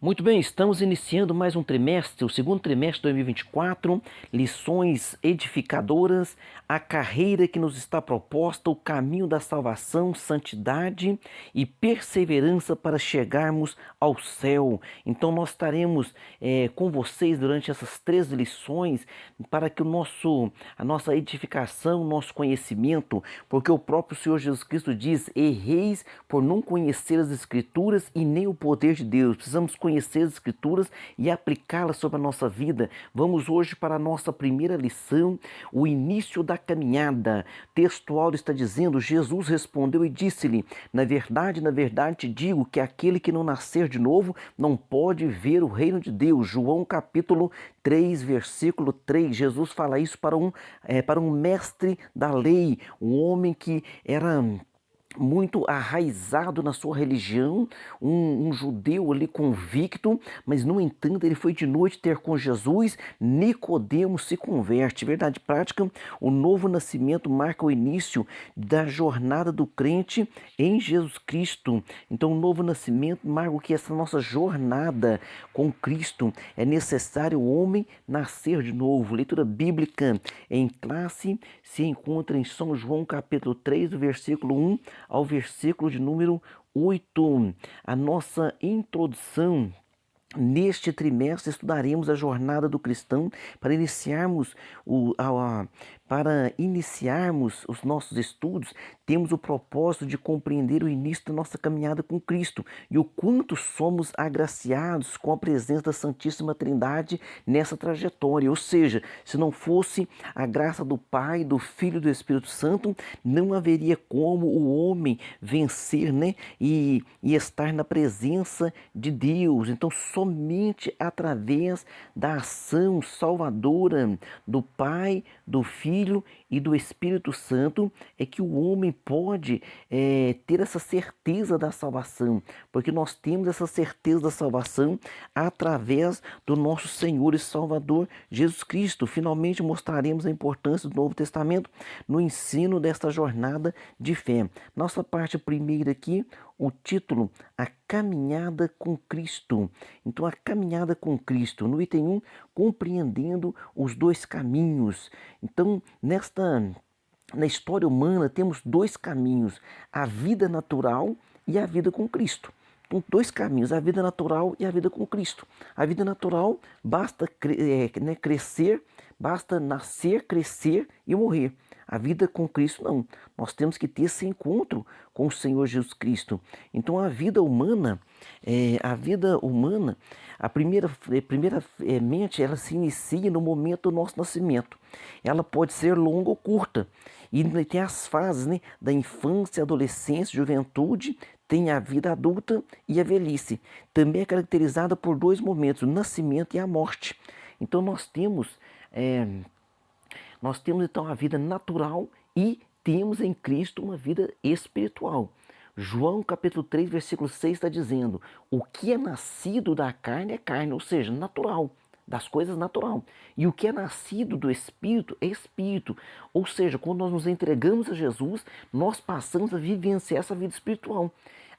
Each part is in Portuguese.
Muito bem, estamos iniciando mais um trimestre, o segundo trimestre de 2024, lições edificadoras, a carreira que nos está proposta, o caminho da salvação, santidade e perseverança para chegarmos ao céu. Então nós estaremos com vocês durante essas 13 lições para que a nossa edificação, o nosso conhecimento, porque o próprio Senhor Jesus Cristo diz: erreis por não conhecer as Escrituras e nem o poder de Deus. Precisamos conhecer as Escrituras e aplicá-las sobre a nossa vida. Vamos hoje para a nossa primeira lição, o início da caminhada. Textual está dizendo: Jesus respondeu e disse-lhe: na verdade te digo que aquele que não nascer de novo não pode ver o reino de Deus. João capítulo 3, versículo 3. Jesus fala isso para um mestre da lei, um homem que era muito arraizado na sua religião, um judeu ali convicto, mas no entanto ele foi de noite ter com Jesus. Nicodemos se converte. Verdade prática, o novo nascimento marca o início da jornada do crente em Jesus Cristo. Então o novo nascimento marca que essa nossa jornada com Cristo é necessário o homem nascer de novo. Leitura bíblica em classe se encontra em São João capítulo 3, do versículo 1 ao versículo de número 8. A nossa introdução. Neste trimestre estudaremos a jornada do cristão para iniciarmos os nossos estudos. Temos o propósito de compreender o início da nossa caminhada com Cristo e o quanto somos agraciados com a presença da Santíssima Trindade nessa trajetória. Ou seja, se não fosse a graça do Pai, do Filho e do Espírito Santo, não haveria como o homem vencer, né? E estar na presença de Deus. Então, somente através da ação salvadora do Pai, do Filho e do Espírito Santo é que o homem pode ter essa certeza da salvação, porque nós temos essa certeza da salvação através do nosso Senhor e Salvador Jesus Cristo. Finalmente mostraremos a importância do Novo Testamento no ensino desta jornada de fé. Nossa parte primeira aqui, o título: A Caminhada com Cristo. Então, a caminhada com Cristo. No item 1, compreendendo os dois caminhos. Então, na história humana, temos dois caminhos: a vida natural e a vida com Cristo. Então, dois caminhos: a vida natural e a vida com Cristo. A vida natural basta crescer, basta nascer, crescer e morrer. A vida com Cristo não. Nós temos que ter esse encontro com o Senhor Jesus Cristo. Então a vida humana, primeiramente, ela se inicia no momento do nosso nascimento. Ela pode ser longa ou curta. E tem as fases, né, da infância, adolescência, juventude, tem a vida adulta e a velhice. Também é caracterizada por dois momentos: o nascimento e a morte. Então nós temos então a vida natural e temos em Cristo uma vida espiritual. João capítulo 3, versículo 6 está dizendo: o que é nascido da carne é carne, ou seja, natural, das coisas natural. E o que é nascido do Espírito é Espírito. Ou seja, quando nós nos entregamos a Jesus, nós passamos a vivenciar essa vida espiritual.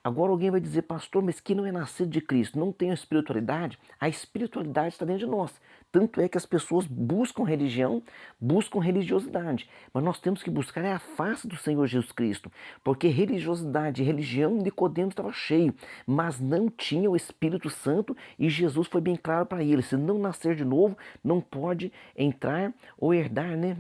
Agora alguém vai dizer: pastor, mas que não é nascido de Cristo, não tem a espiritualidade? A espiritualidade está dentro de nós. Tanto é que as pessoas buscam religião, buscam religiosidade. Mas nós temos que buscar a face do Senhor Jesus Cristo. Porque religiosidade e religião, Nicodemos estava cheio, mas não tinha o Espírito Santo, e Jesus foi bem claro para ele: se não nascer de novo, não pode entrar ou herdar, né?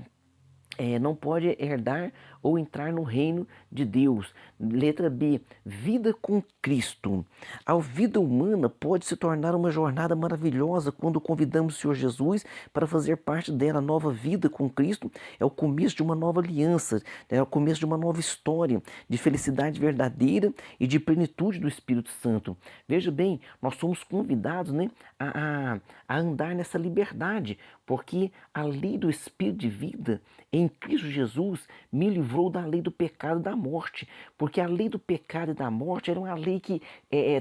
Não pode herdar ou entrar no reino de Deus. Letra B, vida com Cristo. A vida humana pode se tornar uma jornada maravilhosa quando convidamos o Senhor Jesus para fazer parte dela. A nova vida com Cristo é o começo de uma nova aliança, é o começo de uma nova história de felicidade verdadeira e de plenitude do Espírito Santo. Veja bem, nós somos convidados, né, a andar nessa liberdade, porque a lei do Espírito de vida em Cristo Jesus me livrou da lei do pecado e da morte, porque a lei do pecado e da morte era uma lei que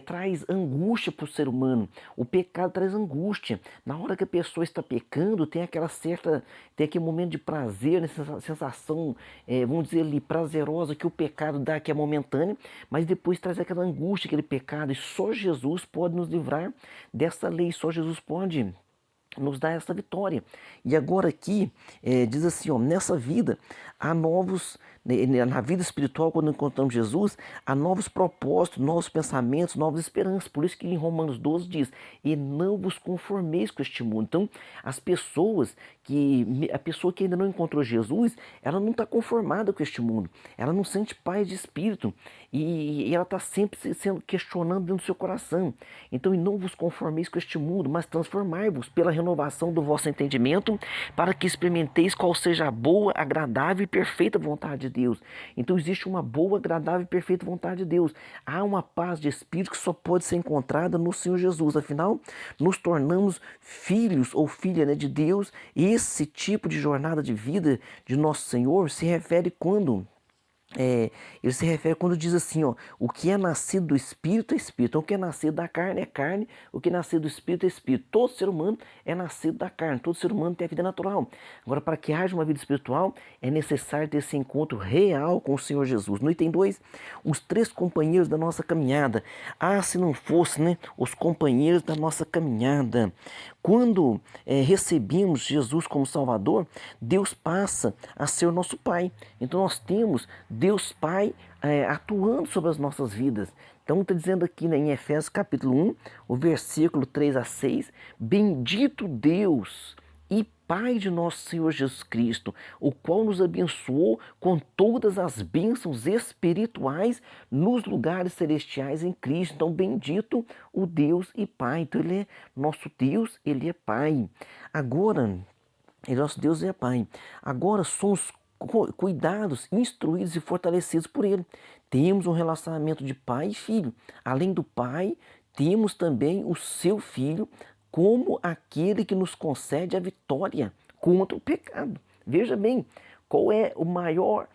traz angústia para o ser humano. O pecado traz angústia. Na hora que a pessoa está pecando, tem aquele momento de prazer, né, sensação, vamos dizer ali, prazerosa que o pecado dá, que é momentânea, mas depois traz aquela angústia, aquele pecado, e só Jesus pode nos livrar dessa lei, só Jesus pode nos dá essa vitória. E agora aqui, diz assim, ó, nessa vida há novos, na vida espiritual, quando encontramos Jesus, há novos propósitos, novos pensamentos, novas esperanças. Por isso que em Romanos 12 diz, e não vos conformeis com este mundo. Então, a pessoa que ainda não encontrou Jesus, ela não está conformada com este mundo. Ela não sente paz de espírito. E ela está sempre sendo questionando dentro do seu coração. Então, e não vos conformeis com este mundo, mas transformai-vos pela renovação do vosso entendimento, para que experimenteis qual seja a boa, agradável e perfeita vontade de Deus. Então existe uma boa, agradável e perfeita vontade de Deus. Há uma paz de espírito que só pode ser encontrada no Senhor Jesus. Afinal, nos tornamos filhos ou filha, né, de Deus. E esse tipo de jornada de vida de nosso Senhor se refere quando... ele se refere quando diz assim, ó, o que é nascido do Espírito é Espírito. Então, o que é nascido da carne é carne, o que é nascido do Espírito é Espírito. Todo ser humano é nascido da carne, todo ser humano tem a vida natural. Agora, para que haja uma vida espiritual, é necessário ter esse encontro real com o Senhor Jesus. No item 2, os 3 companheiros da nossa caminhada. Ah, se não fosse, né, os companheiros da nossa caminhada. Quando recebemos Jesus como Salvador, Deus passa a ser o nosso Pai. Então nós temos Deus Pai atuando sobre as nossas vidas. Então está dizendo aqui, né, em Efésios capítulo 1, o versículo 3 a 6, bendito Deus e Pai de nosso Senhor Jesus Cristo, o qual nos abençoou com todas as bênçãos espirituais nos lugares celestiais em Cristo. Então, bendito o Deus e Pai. Então, Ele é nosso Deus, Ele é Pai. Agora, Ele é nosso Deus e é Pai. Agora, somos cuidados, instruídos e fortalecidos por Ele. Temos um relacionamento de pai e filho. Além do Pai, temos também o seu Filho, como aquele que nos concede a vitória contra o pecado. Veja bem, qual é o maior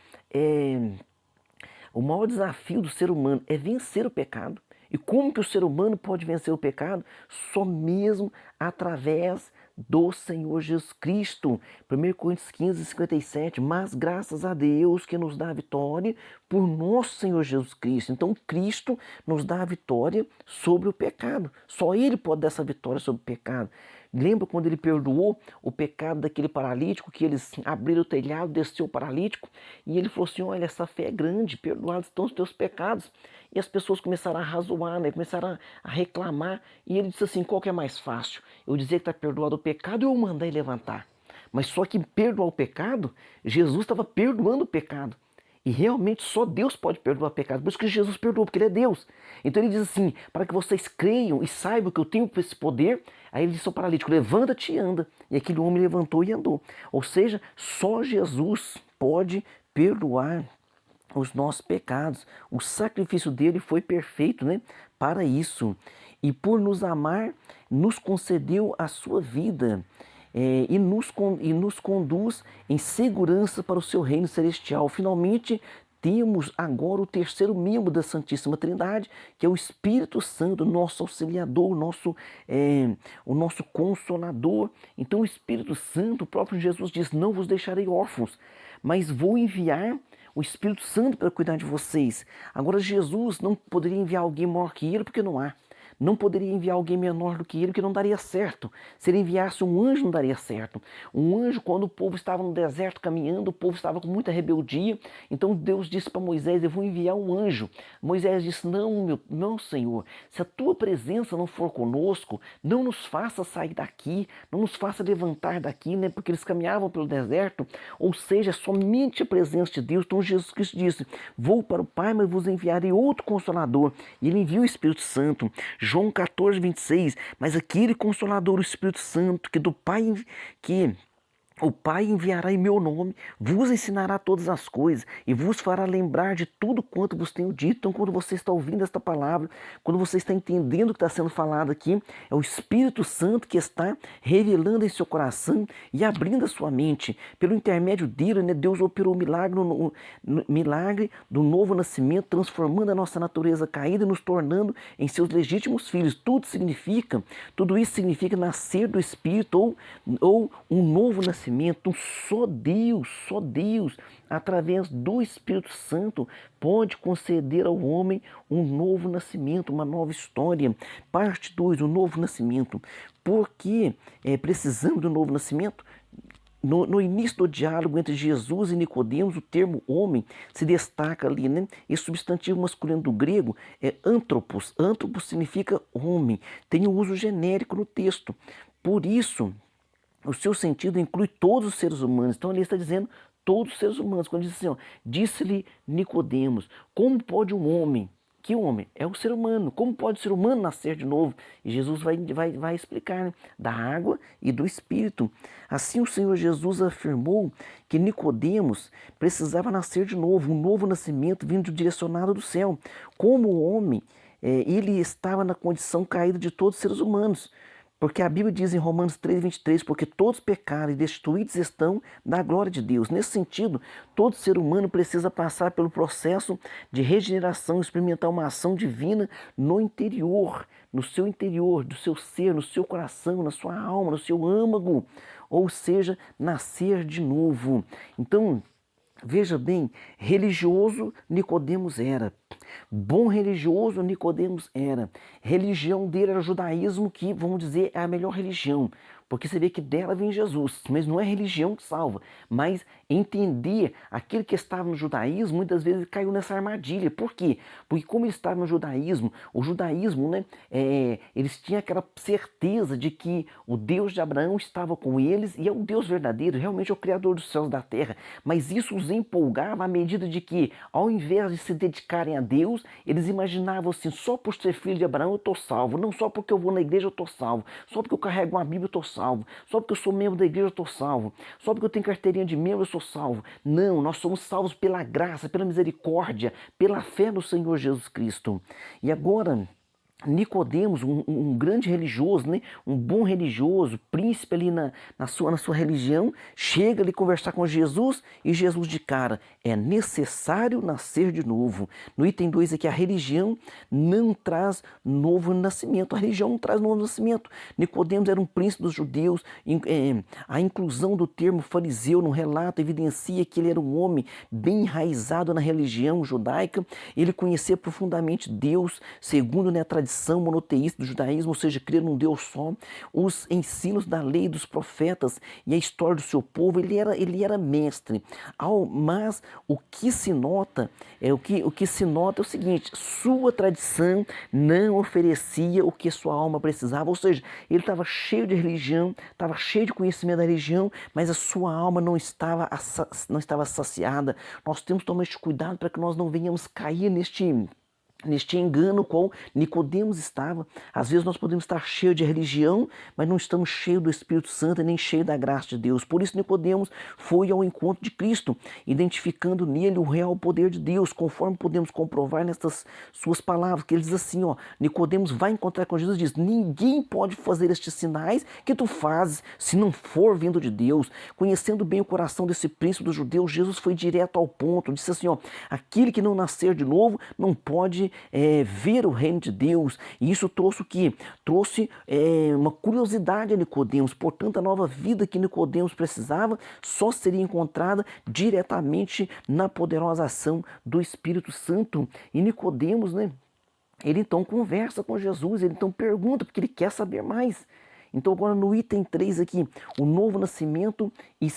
desafio do ser humano é vencer o pecado. E como que o ser humano pode vencer o pecado? Só mesmo através do Senhor Jesus Cristo. 1 Coríntios 15, 57. Mas graças a Deus que nos dá a vitória por nosso Senhor Jesus Cristo. Então Cristo nos dá a vitória sobre o pecado. Só Ele pode dar essa vitória sobre o pecado. Lembra quando Ele perdoou o pecado daquele paralítico, que eles abriram o telhado, desceu o paralítico, e Ele falou assim, olha, essa fé é grande, perdoados estão os teus pecados. E as pessoas começaram a razoar, né? Começaram a reclamar, e Ele disse assim, qual que é mais fácil? Eu dizer que está perdoado o pecado ou eu mandar Ele levantar? Mas só que perdoar o pecado, Jesus estava perdoando o pecado. E realmente só Deus pode perdoar pecado. Por isso que Jesus perdoou, porque Ele é Deus. Então Ele diz assim, para que vocês creiam e saibam que eu tenho esse poder. Aí Ele disse ao paralítico, levanta-te e anda. E aquele homem levantou e andou. Ou seja, só Jesus pode perdoar os nossos pecados. O sacrifício dele foi perfeito, né, para isso. E por nos amar, nos concedeu a sua vida. E nos conduz em segurança para o seu reino celestial. Finalmente, temos agora o terceiro membro da Santíssima Trindade, que é o Espírito Santo, nosso auxiliador, o nosso consolador. Então o Espírito Santo, o próprio Jesus diz, não vos deixarei órfãos, mas vou enviar o Espírito Santo para cuidar de vocês. Agora Jesus não poderia enviar alguém maior que Ele, porque não há. Não poderia enviar alguém menor do que ele, que não daria certo. Se ele enviasse um anjo, não daria certo. Um anjo, quando o povo estava no deserto caminhando, o povo estava com muita rebeldia. Então Deus disse para Moisés, eu vou enviar um anjo. Moisés disse, não, Senhor, se a tua presença não for conosco, não nos faça sair daqui, não nos faça levantar daqui, né? Porque eles caminhavam pelo deserto. Ou seja, somente a presença de Deus. Então Jesus Cristo disse, vou para o Pai, mas vos enviarei outro Consolador. E ele envia o Espírito Santo. João 14, 26, mas aquele Consolador, o Espírito Santo, que do Pai, que O Pai enviará em meu nome, vos ensinará todas as coisas e vos fará lembrar de tudo quanto vos tenho dito. Então, quando você está ouvindo esta palavra, quando você está entendendo o que está sendo falado aqui, é o Espírito Santo que está revelando em seu coração e abrindo a sua mente. Pelo intermédio dele, né, Deus operou o milagre, milagre do novo nascimento, transformando a nossa natureza caída e nos tornando em seus legítimos filhos. Tudo isso significa nascer do Espírito ou um novo nascimento. Só Deus, através do Espírito Santo, pode conceder ao homem um novo nascimento, uma nova história. Parte 2, o novo nascimento. Por que precisamos do novo nascimento? No início do diálogo entre Jesus e Nicodemos, o termo homem se destaca ali, né? Esse substantivo masculino do grego é antropos. Antropos significa homem. Tem o uso genérico no texto. Por isso, o seu sentido inclui todos os seres humanos. Então ali está dizendo todos os seres humanos. Quando diz assim, ó, disse-lhe Nicodemos, como pode um homem, que homem? É o ser humano. Como pode o ser humano nascer de novo? E Jesus vai explicar, né? Da água e do Espírito. Assim o Senhor Jesus afirmou que Nicodemos precisava nascer de novo, um novo nascimento vindo direcionado do céu. Como homem, ele estava na condição caída de todos os seres humanos. Porque a Bíblia diz em Romanos 3,23, porque todos pecaram e destituídos estão da glória de Deus. Nesse sentido, todo ser humano precisa passar pelo processo de regeneração, experimentar uma ação divina no interior, do seu ser, no seu coração, na sua alma, no seu âmago. Ou seja, nascer de novo. Então, veja bem, religioso Nicodemos era. Bom religioso Nicodemos era. Religião dele era o judaísmo, que, vamos dizer, é a melhor religião. Porque você vê que dela vem Jesus, mas não é religião que salva. Mas entender aquele que estava no judaísmo, muitas vezes caiu nessa armadilha. Por quê? Porque como ele estava no judaísmo, o judaísmo, né, eles tinham aquela certeza de que o Deus de Abraão estava com eles e é o Deus verdadeiro, realmente é o Criador dos céus e da terra. Mas isso os empolgava à medida de que, ao invés de se dedicarem a Deus, eles imaginavam assim, só por ser filho de Abraão eu estou salvo, não só porque eu vou na igreja eu estou salvo, só porque eu carrego uma Bíblia eu estou salvo, só porque eu sou membro da igreja eu estou salvo, só porque eu tenho carteirinha de membro eu sou salvo. Não, nós somos salvos pela graça, pela misericórdia, pela fé no Senhor Jesus Cristo. E agora, Nicodemos, um grande religioso, né? Um bom religioso, príncipe ali na sua religião, chega ali conversar com Jesus e Jesus de cara, é necessário nascer de novo. No item 2 aqui, a religião não traz novo nascimento, a religião não traz novo nascimento. Nicodemos era um príncipe dos judeus, a inclusão do termo fariseu no relato evidencia que ele era um homem bem enraizado na religião judaica, ele conhecia profundamente Deus, segundo, né, a tradição monoteísta do judaísmo, ou seja, crer num Deus só, os ensinos da lei e dos profetas e a história do seu povo, ele era mestre. Mas o que se nota é o seguinte: sua tradição não oferecia o que sua alma precisava, ou seja, ele estava cheio de religião, estava cheio de conhecimento da religião, mas a sua alma não estava saciada. Nós temos que tomar este cuidado para que nós não venhamos cair neste engano qual Nicodemos estava. Às vezes nós podemos estar cheios de religião, mas não estamos cheios do Espírito Santo e nem cheios da graça de Deus. Por isso Nicodemos foi ao encontro de Cristo, identificando nele o real poder de Deus, conforme podemos comprovar nestas suas palavras, que ele diz assim, ó, Nicodemos vai encontrar com Jesus e diz, ninguém pode fazer estes sinais que tu fazes se não for vindo de Deus. Conhecendo bem o coração desse príncipe dos judeus, Jesus foi direto ao ponto, disse assim, ó, aquele que não nascer de novo não pode ver o reino de Deus. E isso trouxe o quê? Trouxe uma curiosidade a Nicodemos. Portanto, a nova vida que Nicodemos precisava só seria encontrada diretamente na poderosa ação do Espírito Santo. E Nicodemos, né? Ele então conversa com Jesus, ele então pergunta, porque ele quer saber mais. Então agora no item 3 aqui, o novo nascimento e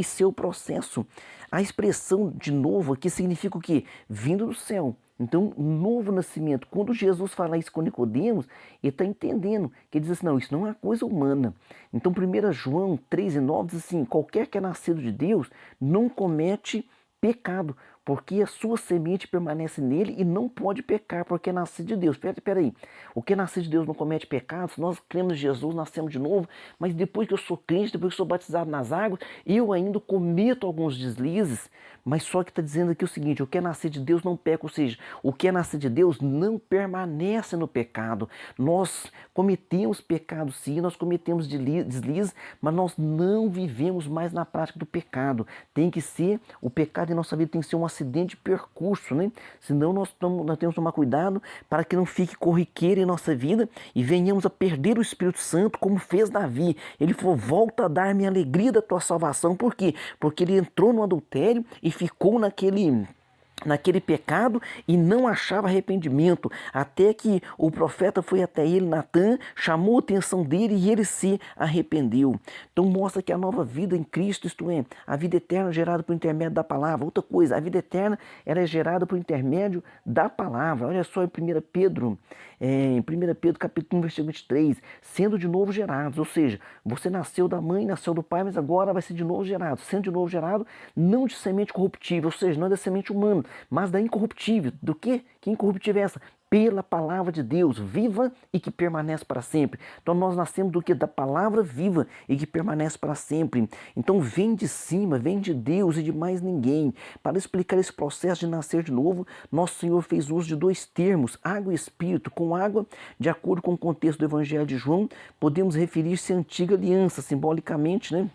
seu processo. A expressão de novo aqui significa o quê? Vindo do céu. Então, novo nascimento. Quando Jesus fala isso com Nicodemos, ele está entendendo, que ele diz assim, não, isso não é uma coisa humana. Então 1 João 3,9 diz assim, qualquer que é nascido de Deus não comete pecado, porque a sua semente permanece nele e não pode pecar, porque é nascido de Deus. Peraí, o que é nascido de Deus não comete pecados? Nós cremos em Jesus, nascemos de novo, mas depois que eu sou crente, depois que eu sou batizado nas águas, eu ainda cometo alguns deslizes, mas só que está dizendo aqui o seguinte, o que é nascido de Deus não peca, ou seja, o que é nascido de Deus não permanece no pecado. Nós cometemos pecados sim, nós cometemos deslizes, mas nós não vivemos mais na prática do pecado. Tem que ser, o pecado em nossa vida tem que ser um acidente de percurso, né? Senão nós temos que tomar cuidado para que não fique corriqueiro em nossa vida e venhamos a perder o Espírito Santo, como fez Davi. Ele falou, volta a dar-me a alegria da tua salvação. Por quê? Porque ele entrou no adultério e ficou naquele pecado e não achava arrependimento, até que o profeta foi até ele, Natã, chamou a atenção dele e ele se arrependeu. Então mostra que a nova vida em Cristo, isto é, a vida eterna é gerada por intermédio da palavra. Outra coisa, a vida eterna ela é gerada por intermédio da palavra. Olha só em 1 Pedro, em 1 Pedro capítulo 1, versículo 23, sendo de novo gerados, ou seja, você nasceu da mãe, nasceu do pai, mas agora vai ser de novo gerado, sendo de novo gerado, não de semente corruptível, ou seja, não é da semente humana, mas da incorruptível. Do quê? Que incorruptível é essa? Pela palavra de Deus, viva e que permanece para sempre. Então nós nascemos do que? Da palavra viva e que permanece para sempre. Então vem de cima, vem de Deus e de mais ninguém. Para explicar esse processo de nascer de novo, nosso Senhor fez uso de dois termos, água e espírito. Com água, de acordo com o contexto do Evangelho de João, podemos referir-se à antiga aliança, simbolicamente, né?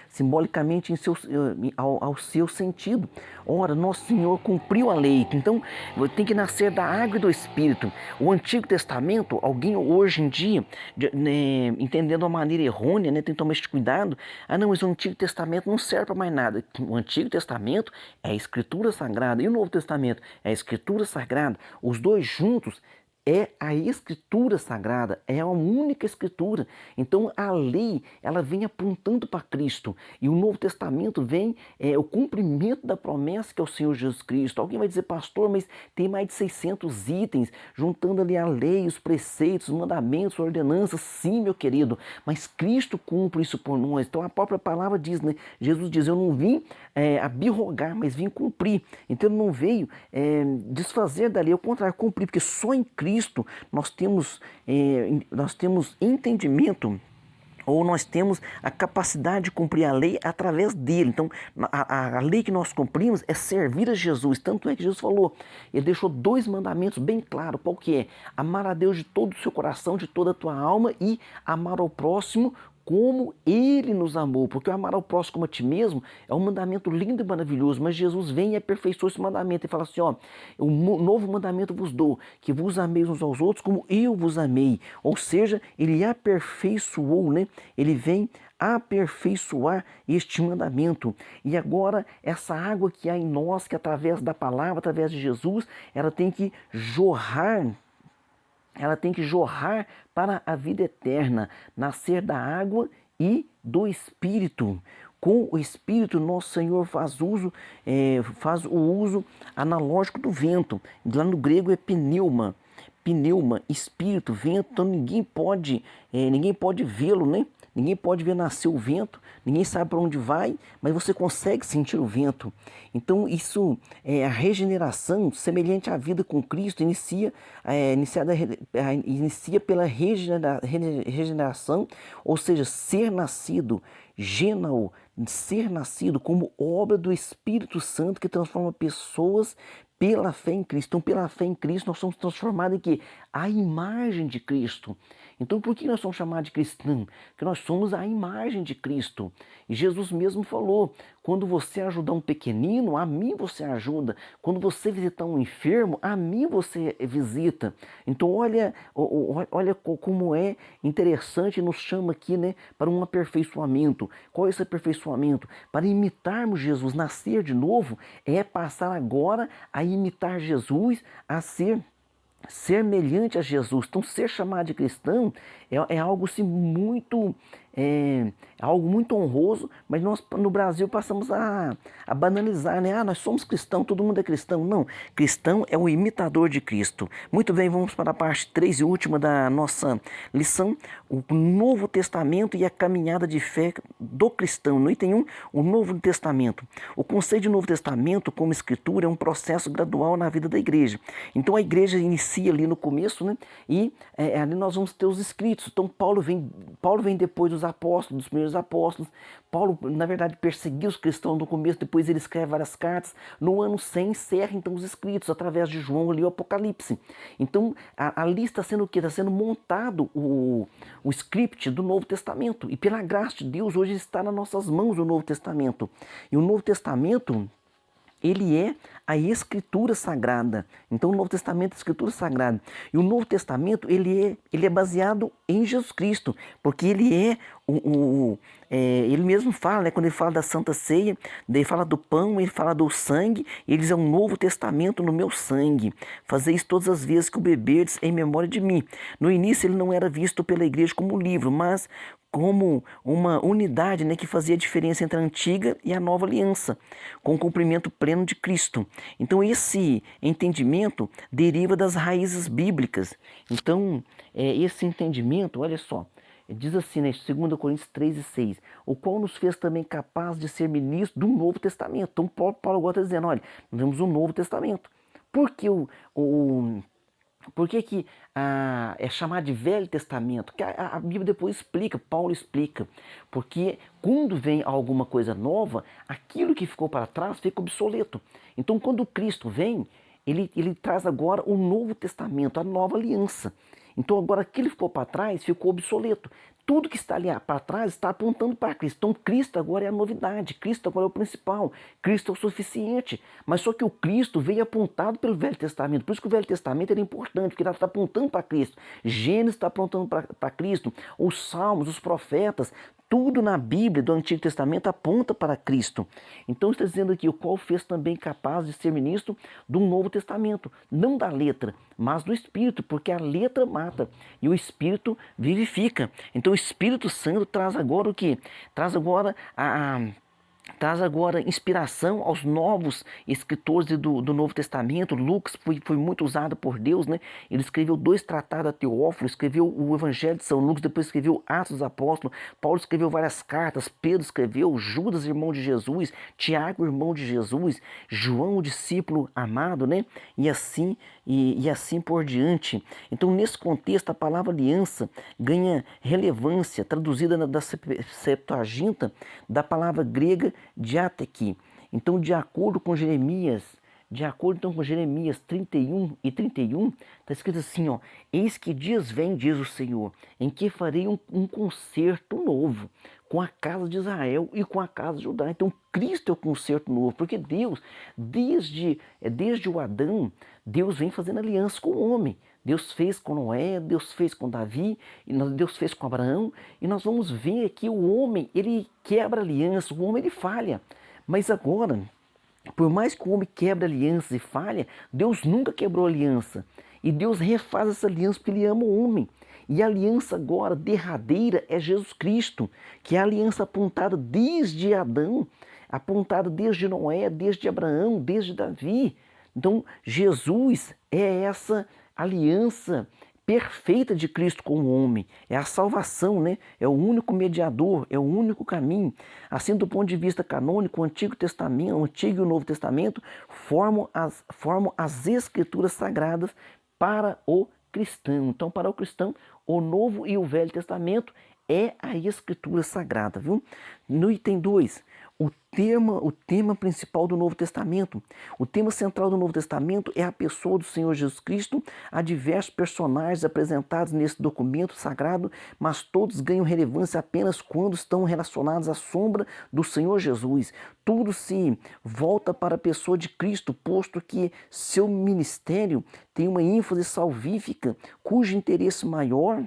Simbolicamente ao seu sentido. Ora, nosso Senhor cumpriu a lei, então tem que nascer da água e do Espírito. O Antigo Testamento, alguém hoje em dia, entendendo de uma maneira errônea, né, tem que tomar este cuidado, não, mas o Antigo Testamento não serve para mais nada. O Antigo Testamento é a Escritura Sagrada e o Novo Testamento é a Escritura Sagrada. Os dois juntos é a Escritura Sagrada, é a única Escritura. Então a lei, ela vem apontando para Cristo. E o Novo Testamento vem o cumprimento da promessa que é o Senhor Jesus Cristo. Alguém vai dizer, pastor, mas tem mais de 600 itens, juntando ali a lei, os preceitos, os mandamentos, as ordenanças. Sim, meu querido, mas Cristo cumpre isso por nós. Então a própria palavra diz, né? Jesus diz, eu não vim abirrogar, mas vim cumprir. Então ele não veio desfazer da lei, ao contrário, cumprir, porque só em Cristo nós temos entendimento, ou nós temos a capacidade de cumprir a lei através dele. Então, a lei que nós cumprimos é servir a Jesus. Tanto é que Jesus falou, ele deixou dois mandamentos bem claros. Qual que é? Amar a Deus de todo o seu coração, de toda a tua alma e amar ao próximo como ele nos amou, porque o amar ao próximo como a ti mesmo é um mandamento lindo e maravilhoso, mas Jesus vem e aperfeiçoa esse mandamento e fala assim, ó, um novo mandamento vos dou, que vos ameis uns aos outros como eu vos amei, ou seja, ele aperfeiçoou, né? Ele vem aperfeiçoar este mandamento. E agora essa água que há em nós, que através da palavra, através de Jesus, ela tem que jorrar para a vida eterna, nascer da água e do Espírito. Com o Espírito, nosso Senhor faz o uso analógico do vento. Lá no grego é pneuma, espírito, vento. Então ninguém pode vê-lo, né? Ninguém pode ver nascer o vento, ninguém sabe para onde vai, mas você consegue sentir o vento. Então isso é a regeneração, semelhante à vida com Cristo, inicia pela regeneração, ou seja, ser nascido, gênao, ser nascido como obra do Espírito Santo que transforma pessoas pela fé em Cristo. Então, pela fé em Cristo, nós somos transformados em quê? A imagem de Cristo. Então, por que nós somos chamados de cristãos? Porque nós somos a imagem de Cristo. E Jesus mesmo falou, quando você ajudar um pequenino, a mim você ajuda. Quando você visitar um enfermo, a mim você visita. Então, olha como é interessante, nos chama aqui, né, para um aperfeiçoamento. Qual é esse aperfeiçoamento? Para imitarmos Jesus, nascer de novo, é passar agora a imitar Jesus, a ser semelhante a Jesus. Então, ser chamado de cristão é algo assim, muito é algo muito honroso, mas nós no Brasil passamos a banalizar, né? Ah, nós somos cristãos, todo mundo é cristão. Não, cristão é o imitador de Cristo. Muito bem, vamos para a parte 3 e última da nossa lição, o Novo Testamento e a caminhada de fé do cristão. No item 1, o Novo Testamento. O conceito de Novo Testamento como escritura é um processo gradual na vida da igreja. Então a igreja inicia ali no começo, né? E ali nós vamos ter os escritos. Então Paulo vem depois dos apóstolos, dos primeiros apóstolos. Paulo, na verdade, perseguiu os cristãos no começo, depois ele escreve várias cartas. No ano 100 encerra então os escritos, através de João ali o Apocalipse. Então ali está sendo o quê? Está sendo montado o script do Novo Testamento. E pela graça de Deus, hoje está nas nossas mãos o Novo Testamento. E o Novo Testamento, ele é a Escritura Sagrada. Então o Novo Testamento é a Escritura Sagrada. E o Novo Testamento, ele é baseado em Jesus Cristo, porque ele é ele mesmo fala, né, quando ele fala da Santa Ceia, daí ele fala do pão, ele fala do sangue, eles é um novo testamento no meu sangue. Fazei isso todas as vezes que o beberdes em memória de mim. No início ele não era visto pela igreja como um livro, mas como uma unidade, né, que fazia a diferença entre a antiga e a nova aliança, com o cumprimento pleno de Cristo. Então esse entendimento deriva das raízes bíblicas. Então esse entendimento, olha só, diz assim, né, 2 Coríntios 3 e 6, o qual nos fez também capaz de ser ministro do Novo Testamento. Então Paulo agora está dizendo, olha, nós temos um Novo Testamento. Por que por que é chamado de Velho Testamento? Que a Bíblia depois explica, Paulo explica. Porque quando vem alguma coisa nova, aquilo que ficou para trás fica obsoleto. Então quando Cristo vem, ele traz agora o Novo Testamento, a nova aliança. Então agora aquilo que ficou para trás ficou obsoleto. Tudo que está ali para trás está apontando para Cristo. Então Cristo agora é a novidade, Cristo agora é o principal, Cristo é o suficiente. Mas só que o Cristo veio apontado pelo Velho Testamento. Por isso que o Velho Testamento era importante, porque ele está apontando para Cristo. Gênesis está apontando para Cristo. Os Salmos, os profetas, tudo na Bíblia do Antigo Testamento aponta para Cristo. Então está dizendo aqui, o qual fez também capaz de ser ministro do Novo Testamento. Não da letra, mas do Espírito, porque a letra mata e o Espírito vivifica. Então o Espírito Santo traz agora o quê? Traz agora inspiração aos novos escritores do Novo Testamento. Lucas foi muito usado por Deus, né? Ele escreveu 2 tratados a Teófilo, escreveu o Evangelho de São Lucas, depois escreveu Atos dos Apóstolos. Paulo escreveu várias cartas, Pedro escreveu, Judas, irmão de Jesus, Tiago, irmão de Jesus, João, o discípulo amado, né? E assim por diante. Então, nesse contexto, a palavra aliança ganha relevância, traduzida da Septuaginta, da palavra grega diateque. Então, de acordo com Jeremias 31 e 31, está escrito assim, ó, eis que dias vem, diz o Senhor, em que farei um concerto novo com a casa de Israel e com a casa de Judá. Então Cristo é o concerto novo, porque Deus, desde o Adão, Deus vem fazendo aliança com o homem. Deus fez com Noé, Deus fez com Davi, Deus fez com Abraão, e nós vamos ver que o homem, ele quebra aliança, o homem ele falha. Mas agora, por mais que o homem quebre aliança e falha, Deus nunca quebrou aliança. E Deus refaz essa aliança porque Ele ama o homem. E a aliança agora derradeira é Jesus Cristo, que é a aliança apontada desde Adão, apontada desde Noé, desde Abraão, desde Davi. Então Jesus é essa aliança perfeita de Cristo com o homem, é a salvação, né? É o único mediador, é o único caminho. Assim, do ponto de vista canônico, o Antigo Testamento, o Antigo e o Novo Testamento formam as Escrituras Sagradas para o cristão. Então, para o cristão, o Novo e o Velho Testamento é a Escritura Sagrada, viu? No item 2, o tema principal do Novo Testamento. O tema central do Novo Testamento é a pessoa do Senhor Jesus Cristo. Há diversos personagens apresentados nesse documento sagrado, mas todos ganham relevância apenas quando estão relacionados à sombra do Senhor Jesus. Tudo se volta para a pessoa de Cristo, posto que seu ministério tem uma ênfase salvífica, cujo interesse maior,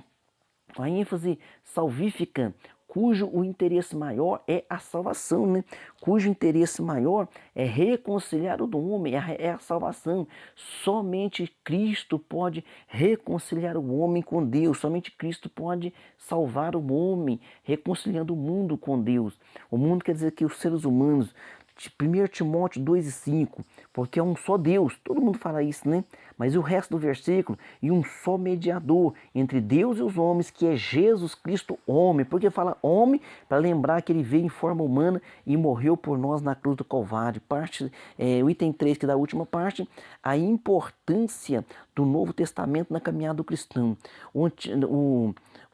a ênfase salvífica, cujo o interesse maior é a salvação, né? Cujo interesse maior é reconciliar o homem, é a salvação. Somente Cristo pode reconciliar o homem com Deus, somente Cristo pode salvar o homem, reconciliando o mundo com Deus. O mundo quer dizer que os seres humanos, 1 Timóteo 2,5, porque é um só Deus, todo mundo fala isso, né? Mas e o resto do versículo? E um só mediador entre Deus e os homens, que é Jesus Cristo, homem. Porque fala homem, para lembrar que ele veio em forma humana e morreu por nós na cruz do Calvário. O item 3, que é da última parte, a importância do Novo Testamento na caminhada do cristão.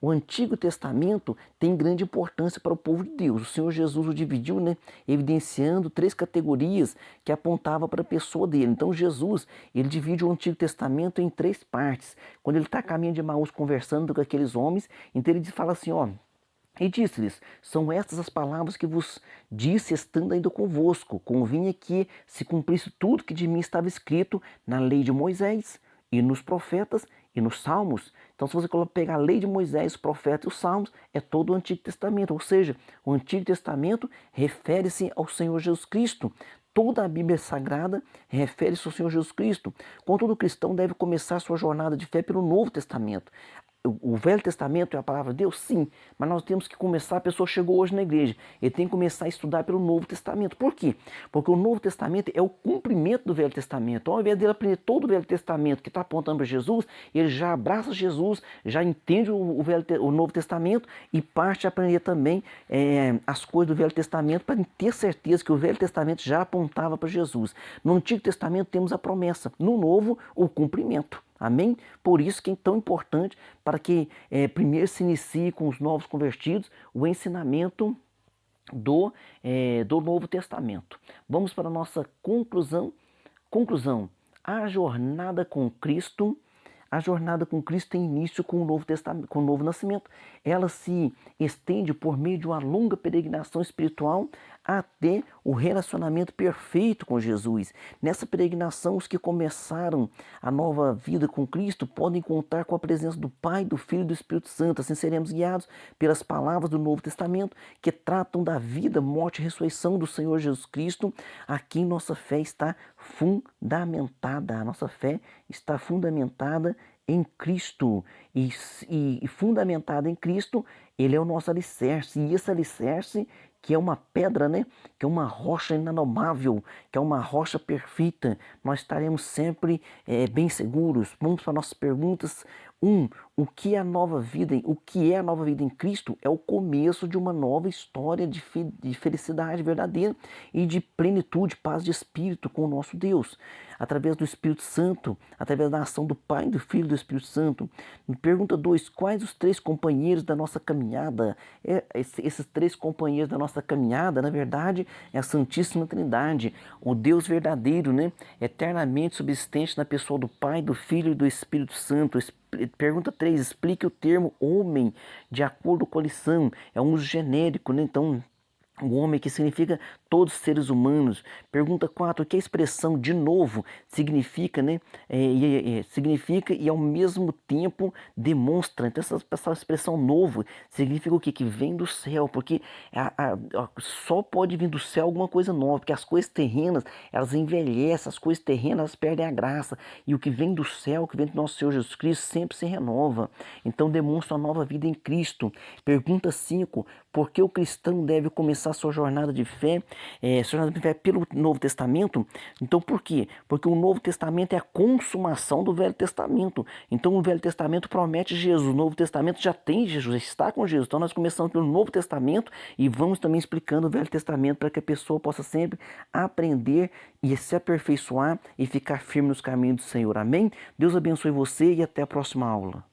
O Antigo Testamento tem grande importância para o povo de Deus. O Senhor Jesus o dividiu, né, evidenciando 3 categorias que apontavam para a pessoa dele. Então Jesus, ele divide o Antigo Testamento em 3 partes. Quando ele está a caminho de Emaús conversando com aqueles homens, então ele fala assim, ó: e disse-lhes, são estas as palavras que vos disse estando ainda convosco. Convinha que se cumprisse tudo que de mim estava escrito na lei de Moisés, e nos profetas, e nos salmos. Então, se você pegar a lei de Moisés, os profetas e os salmos, é todo o Antigo Testamento. Ou seja, o Antigo Testamento refere-se ao Senhor Jesus Cristo. Toda a Bíblia Sagrada refere-se ao Senhor Jesus Cristo. Contudo, o cristão deve começar sua jornada de fé pelo Novo Testamento. O Velho Testamento é a palavra de Deus? Sim, mas nós temos que começar, a pessoa chegou hoje na igreja, ele tem que começar a estudar pelo Novo Testamento. Por quê? Porque o Novo Testamento é o cumprimento do Velho Testamento. Ao invés dele aprender todo o Velho Testamento que está apontando para Jesus, ele já abraça Jesus, já entende o Novo Testamento e parte a aprender também as coisas do Velho Testamento para ter certeza que o Velho Testamento já apontava para Jesus. No Antigo Testamento temos a promessa, no Novo o cumprimento. Amém? Por isso que é tão importante para que primeiro se inicie com os novos convertidos o ensinamento do Novo Testamento. Vamos para a nossa conclusão. Conclusão: a jornada com Cristo tem início com o Novo Testamento, com o Novo Nascimento. Ela se estende por meio de uma longa peregrinação espiritual até o relacionamento perfeito com Jesus. Nessa peregrinação, os que começaram a nova vida com Cristo podem contar com a presença do Pai, do Filho e do Espírito Santo. Assim seremos guiados pelas palavras do Novo Testamento, que tratam da vida, morte e ressurreição do Senhor Jesus Cristo. Aqui nossa fé está fundamentada. A nossa fé está fundamentada em Cristo. E fundamentada em Cristo, Ele é o nosso alicerce. E esse alicerce, que é uma pedra, né? Que é uma rocha inanomável, que é uma rocha perfeita, nós estaremos sempre bem seguros. Vamos para nossas perguntas. O que é a nova vida? O que é a nova vida em Cristo? É o começo de uma nova história de felicidade verdadeira e de plenitude, paz de espírito com o nosso Deus, através do Espírito Santo, através da ação do Pai, do Filho e do Espírito Santo. Pergunta 2, quais os 3 companheiros da nossa caminhada? Esses 3 companheiros da nossa caminhada, na verdade, é a Santíssima Trindade, o Deus verdadeiro, né? Eternamente subsistente na pessoa do Pai, do Filho e do Espírito Santo. Pergunta 3, explique o termo homem de acordo com a lição. É um uso genérico, né? Então, o homem, que significa todos os seres humanos. Pergunta 4, o que a expressão de novo significa, né? Significa e ao mesmo tempo demonstra. Então essa expressão novo significa o quê? Que vem do céu, porque só pode vir do céu alguma coisa nova, porque as coisas terrenas, elas envelhecem, as coisas terrenas, elas perdem a graça, e o que vem do céu, o que vem do nosso Senhor Jesus Cristo, sempre se renova. Então demonstra uma nova vida em Cristo. Pergunta 5, por que o cristão deve começar sua jornada de fé pelo Novo Testamento? Então por quê? Porque o Novo Testamento é a consumação do Velho Testamento. Então o Velho Testamento promete Jesus, o Novo Testamento já tem Jesus, está com Jesus. Então nós começamos pelo Novo Testamento e vamos também explicando o Velho Testamento para que a pessoa possa sempre aprender e se aperfeiçoar e ficar firme nos caminhos do Senhor. Amém? Deus abençoe você e até a próxima aula.